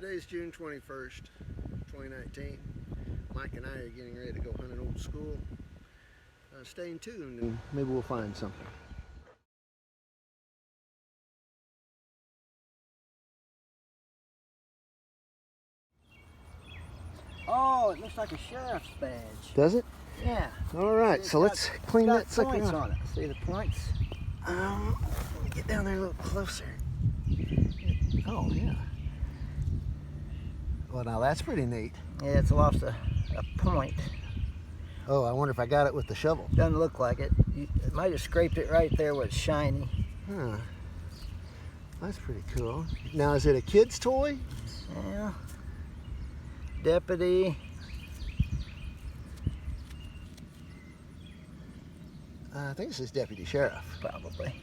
Today's June 21st, 2019. Mike and I are getting ready to go hunt an old school. Staying tuned and maybe we'll find something. Oh, it looks like a sheriff's badge. Does it? Yeah. All right, so let's clean that sucker points up. on it. See the points? Let me get down there a little closer. Oh, yeah. Well, now that's pretty neat. Yeah, it's lost a point. Oh, I wonder if I got it with the shovel. Doesn't look like it. It might have scraped it right there where it's shiny. Huh. That's pretty cool. Now, is it a kid's toy? Yeah. Deputy. I think this is Deputy Sheriff. Probably.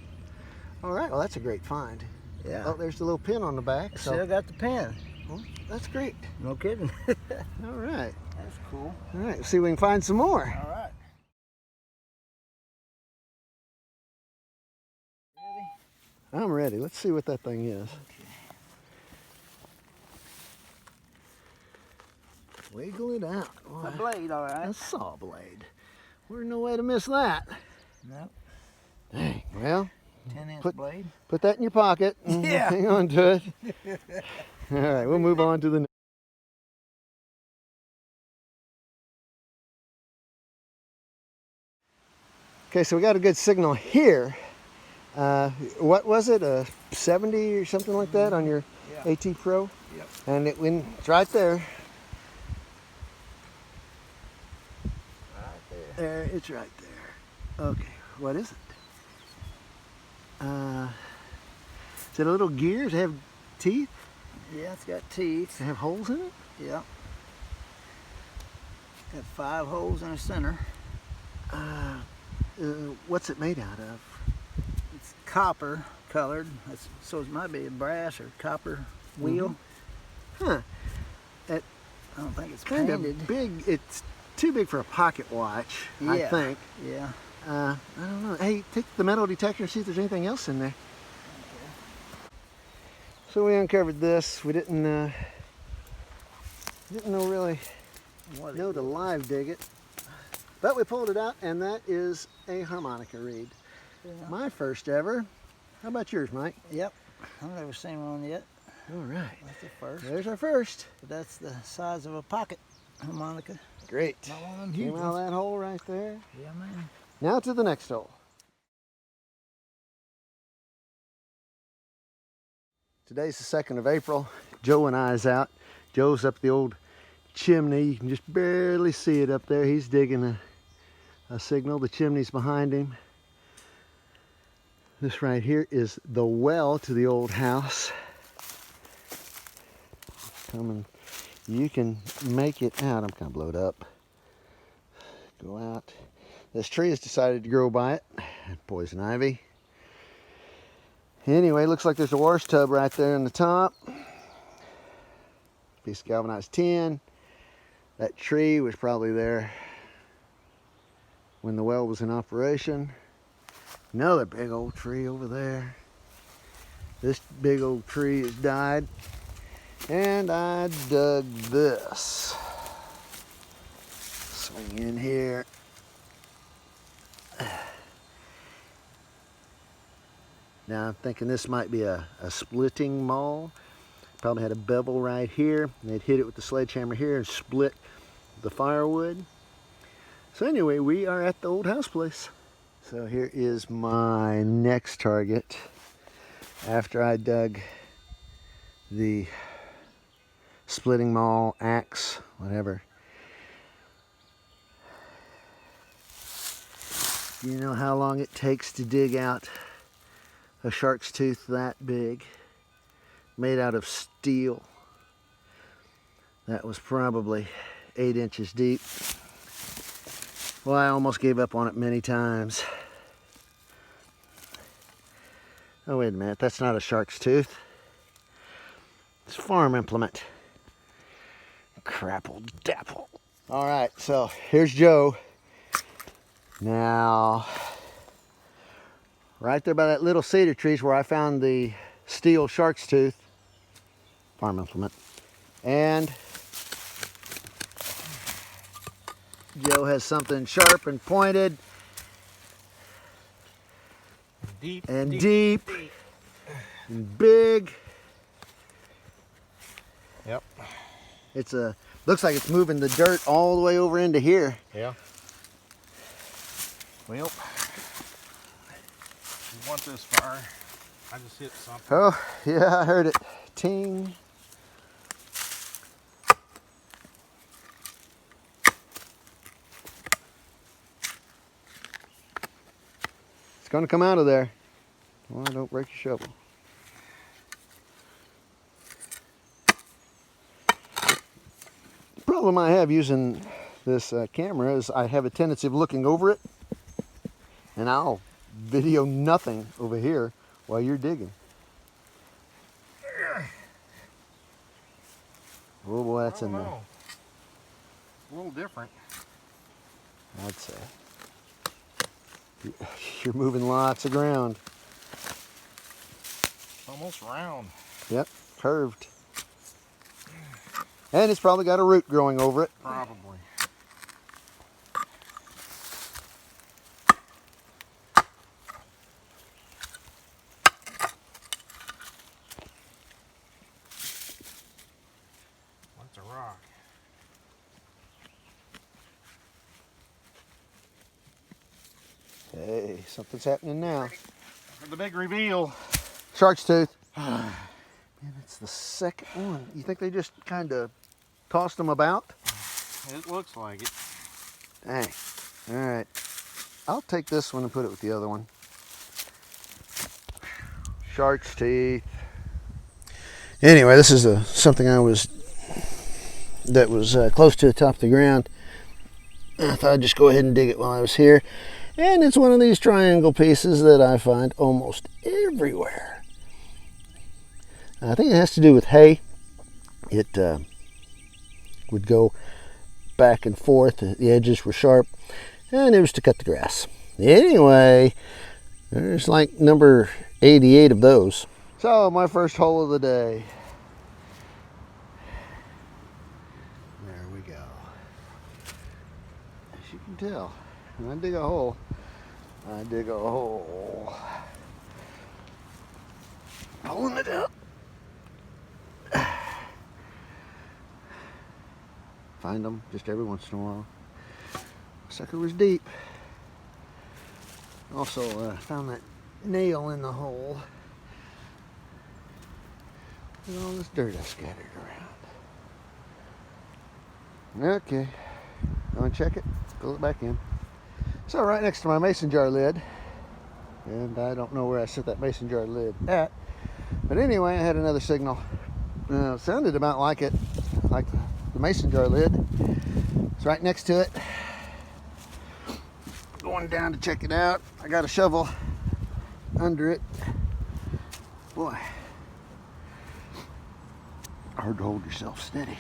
All right, well, that's a great find. Yeah. Oh, there's the little pin on the back. Still got the pin. Well, that's great. No kidding. All right. That's cool. All right, let's see if we can find some more. All right. Ready? I'm ready. Let's see what that thing is. Okay. Wiggle it out. A blade, all right. A saw blade. There's no way to miss that. Nope. Dang, well. 10-inch blade. Put that in your pocket and hang on to it. All right, we'll move on to the next. Okay, so we got a good signal here. What was it, a 70 or something like that on your AT Pro? Yep. And it's right there. Right there. There, it's right there. Okay, what is it? Is it a little gear? Does it have teeth? Yeah, it's got teeth. Does it have holes in it? Yep. Got 5 holes in the center. What's it made out of? It's copper colored, so it might be a brass or copper wheel. Huh. I don't think it's Kind painted. of big. It's too big for a pocket watch, I think. Yeah. I don't know. Hey, take the metal detector and see if there's anything else in there. Okay. So we uncovered this. We didn't know really know to live dig it, but we pulled it out, and that is a harmonica reed. Yeah. My first ever. How about yours, Mike? Yep. I've never seen one yet. All right. That's the first. There's our first. But that's the size of a pocket harmonica. Great. Not one of them Came huge out of ones. that hole right there. Yeah, man. Now to the next hole. Today's the 2nd of April. Joe and I is out. Joe's up the old chimney. You can just barely see it up there. He's digging a signal. The chimney's behind him. This right here is the well to the old house. Coming. You can make it out. I'm kind of blowed up. Go out. This tree has decided to grow by it. Poison ivy. Anyway, looks like there's a wash tub right there in the top. Piece of galvanized tin. That tree was probably there when the well was in operation. Another big old tree over there. This big old tree has died. And I dug this. Swing in here. Now I'm thinking this might be a splitting maul. Probably had a bevel right here. And they'd hit it with the sledgehammer here and split the firewood. So anyway, we are at the old house place. So here is my next target. After I dug the splitting maul, axe, whatever. You know how long it takes to dig out a shark's tooth that big, made out of steel. That was probably 8 inches deep. Well, I almost gave up on it many times. Oh, wait a minute, that's not a shark's tooth. It's a farm implement. Crapple dapple. All right, so here's Joe. Now, right there by that little cedar tree is where I found the steel shark's tooth, farm implement. And Joe has something sharp and pointed Deep and deep and big. Yep. It's looks like it's moving the dirt all the way over into here. Yeah. Well, you want this far. I just hit something. Oh, yeah, I heard it. Ting. It's going to come out of there. Well, don't break your shovel. The problem I have using this camera is I have a tendency of looking over it, and I'll video nothing over here while you're digging. Oh boy, that's in there. A little different. I'd say. You're moving lots of ground. Almost round. Yep, curved. And it's probably got a root growing over it. Probably. What's a rock? Hey, something's happening now. For the big reveal. Shark's tooth. Man, it's the second one. You think they just kind of tossed them about? It looks like it. Dang. All right. I'll take this one and put it with the other one. Shark's teeth. Anyway, this is something that was close to the top of the ground. I thought I'd just go ahead and dig it while I was here. And it's one of these triangle pieces that I find almost everywhere. I think it has to do with hay. It would go back and forth. The edges were sharp, and it was to cut the grass. Anyway, there's like number 88 of those. So my first hole of the day. There we go. As you can tell, when I dig a hole, I dig a hole. Pulling it out. Find them just every once in a while. Sucker was deep. Also found that nail in the hole. And all this dirt I scattered around. Okay, go and check it, pull it back in. So right next to my mason jar lid, and I don't know where I set that mason jar lid at, but anyway, I had another signal. Sounded about like it, like the mason jar lid. It's right next to it. Going down to check it out. I got a shovel under it. Boy, hard to hold yourself steady.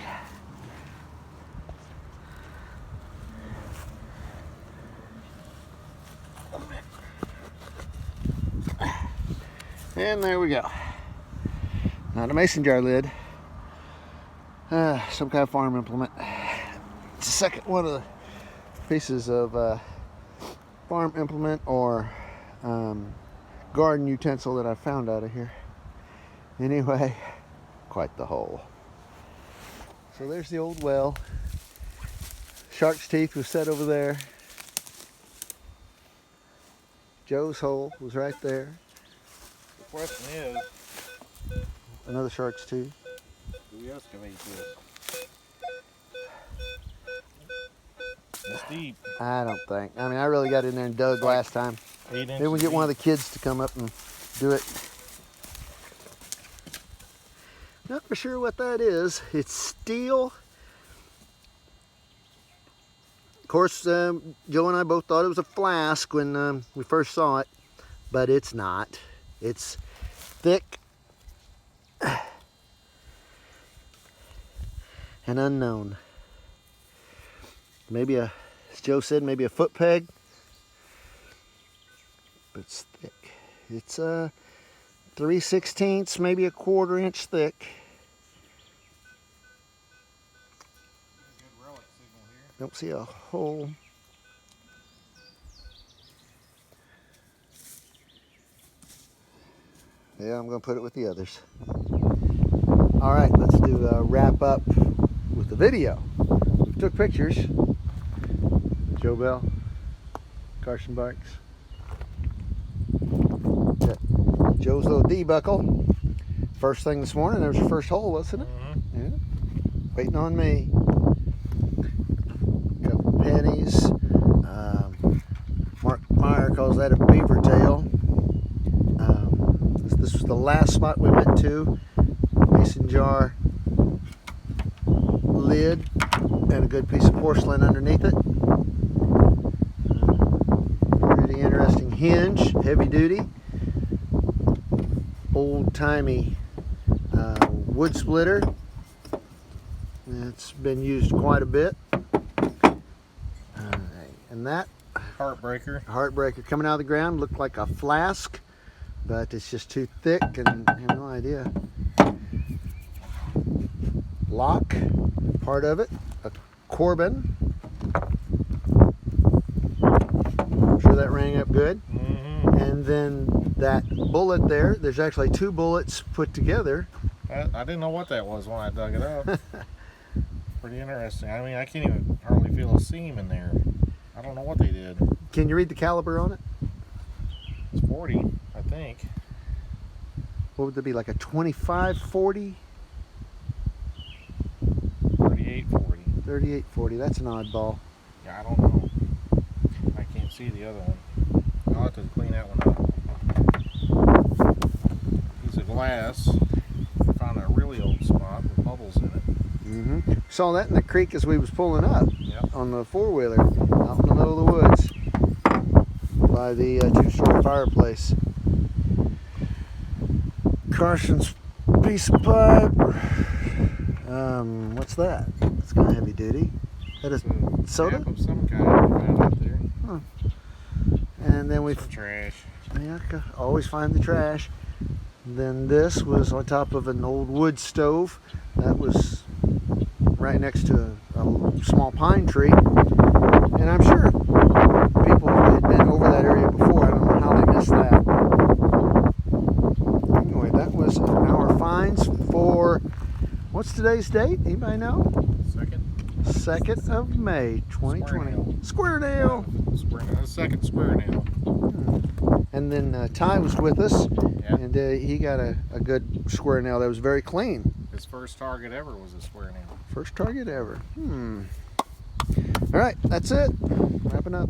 And there we go. Not a mason jar lid. Some kind of farm implement. It's the second one of the pieces of farm implement or garden utensil that I found out of here. Anyway, quite the hole. So there's the old well. Shark's teeth was set over there. Joe's hole was right there. The question is, Another shark's tooth. do we excavate this? It's deep. I don't think. I mean, I really got in there and dug last time. 8 inches Then we get deep. one of the kids to come up and do it. Not for sure what that is. It's steel. Of course, Joe and I both thought it was a flask when we first saw it, but it's not. It's thick and unknown. Maybe as Joe said, maybe a foot peg, but it's thick. It's 3/16, maybe a 1/4 inch thick. Don't see a hole. Yeah, I'm going to put it with the others. All right, let's do a wrap up with the video. We took pictures. Joe Bell, Carson Barks. Got Joe's little D-buckle. First thing this morning, there was your first hole, wasn't it? Mm-hmm. Yeah. Waiting on me. Couple pennies. Mark Meyer calls that a beaver tail. This was the last spot we went to. Mason jar lid and a good piece of porcelain underneath it. Pretty interesting hinge, heavy duty. Old-timey wood splitter. It's been used quite a bit. And that heartbreaker coming out of the ground looked like a flask, but it's just too thick and I have no idea. Lock, part of it, a Corbin. I'm sure that rang up good. Mm-hmm. And then that bullet there, there's actually two bullets put together. I didn't know what that was when I dug it up. Pretty interesting. I mean, I can't even hardly feel a seam in there. I don't know what they did. Can you read the caliber on it? It's 40, I think. What would that be, like a 25 40? 38, 40. 38 40, that's an oddball. Yeah, I don't know. I can't see the other one. I'll have to clean that one up. Piece of glass. I found a really old spot with bubbles in it. Mm-hmm. Saw that in the creek as we was pulling up. Yep. On the four-wheeler out in the middle of the woods by the two-story fireplace. Carson's piece of pipe. What's that? It's kind of heavy duty. That is soda? Cap of some kind I found out there. Huh. And then we Some trash. yeah, always find the trash. Then this was on top of an old wood stove that was right next to a small pine tree. And I'm sure people had been over that area before. I don't know how they missed that. Anyway, that was our finds for, what's today's date? Anybody know? 2nd of May, 2020. Square nail. Second square nail. And then Ty was with us, Yeah. and he got a good square nail that was very clean. His first target ever was a square nail. First target ever. All right, that's it. Wrapping up.